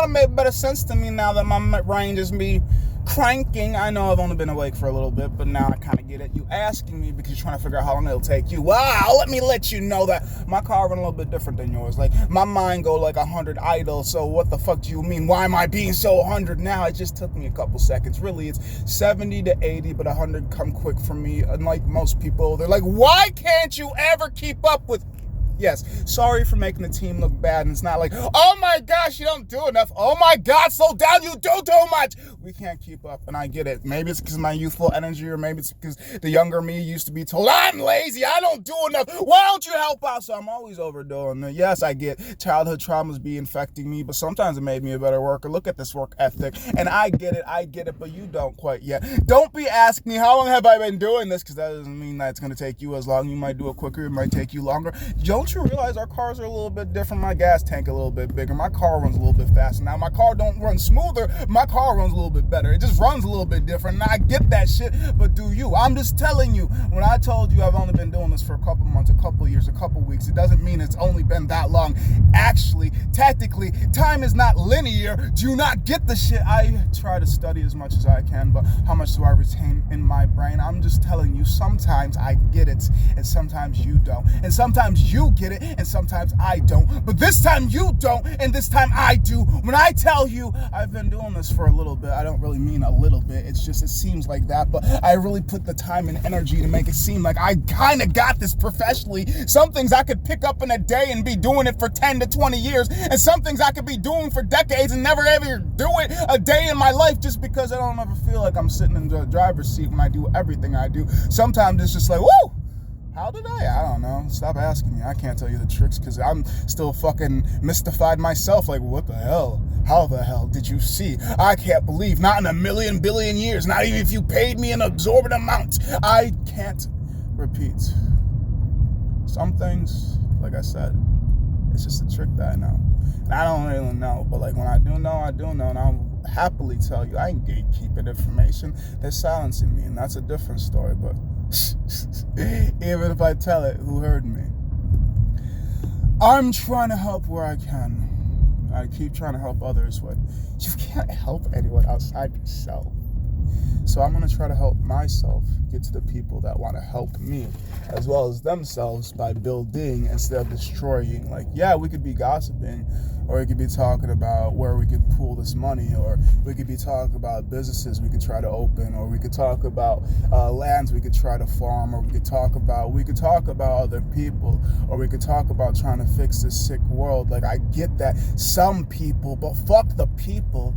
of made better sense to me now that my brain just be cranking. I know I've only been awake for a little bit, but now I kind of get it. You asking me because you're trying to figure out how long it'll take you. Wow, let me let you know that my car run a little bit different than yours. Like, my mind go like 100 idle, so what the fuck do you mean? Why am I being so 100 now? It just took me a couple seconds. Really, it's 70 to 80, but 100 come quick for me. Unlike most people, they're like, why can't you ever keep up with... Yes, sorry for making the team look bad, and it's not like, oh my gosh, you don't do enough. Oh my God, slow down, you do too much. We can't keep up, and I get it. Maybe it's because of my youthful energy, or maybe it's because the younger me used to be told, I'm lazy, I don't do enough. Why don't you help out? So I'm always overdoing it. Yes, I get childhood traumas be infecting me, but sometimes it made me a better worker. Look at this work ethic, and I get it, but you don't quite yet. Don't be asking me, how long have I been doing this? Because that doesn't mean that it's going to take you as long. You might do it quicker, it might take you longer. Don't you realize our cars are a little bit different? My gas tank a little bit bigger. My car runs a little bit faster. Now, my car don't run smoother. My car runs a little bit better. It just runs a little bit different. And I get that shit, but do you? I'm just telling you. When I told you I've only been doing this for a couple months, a couple years, a couple weeks, it doesn't mean it's only been that long. Actually, tactically, time is not linear. Do you not get the shit? I try to study as much as I can, but how much do I retain in my brain? I'm just telling you, sometimes I get it, and sometimes you don't. And sometimes you get it, and sometimes I don't. But this time you don't, and this time I do. When I tell you I've been doing this for a little bit, I don't really mean a little bit. It's just, it seems like that, but I really put the time and energy to make it seem like I kind of got this professionally. Some things I could pick up in a day and be doing it for 10 to 20 years, and some things I could be doing for decades and never ever do it a day in my life, just because I don't ever feel like I'm sitting in the driver's seat when I do everything I do. Sometimes it's just like, woo! How did I don't know. Stop asking me. I can't tell you the tricks because I'm still fucking mystified myself. Like, what the hell? How the hell did you see? I can't believe, not in a million billion years, not even if you paid me an exorbitant amount. I can't repeat. Some things, like I said, it's just a trick that I know. And I don't really know, but like when I do know, and I'll happily tell you. I ain't gatekeeping information. They're silencing me, and that's a different story, but even if I tell it, who heard me? I'm trying to help where I can. I keep trying to help others, but you can't help anyone outside yourself. So I'm going to try to help myself get to the people that want to help me, as well as themselves, by building instead of destroying. Like, yeah, we could be gossiping, or we could be talking about where we could pool this money, or we could be talking about businesses we could try to open, or we could talk about lands we could try to farm, or we could talk about other people, or we could talk about trying to fix this sick world. Like, I get that. Some people, but fuck the people.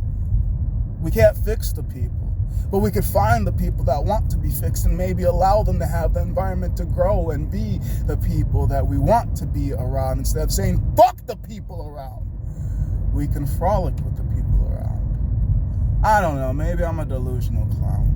We can't fix the people. But we could find the people that want to be fixed and maybe allow them to have the environment to grow and be the people that we want to be around, instead of saying, fuck the people around. We can frolic with the people around. I don't know, maybe I'm a delusional clown.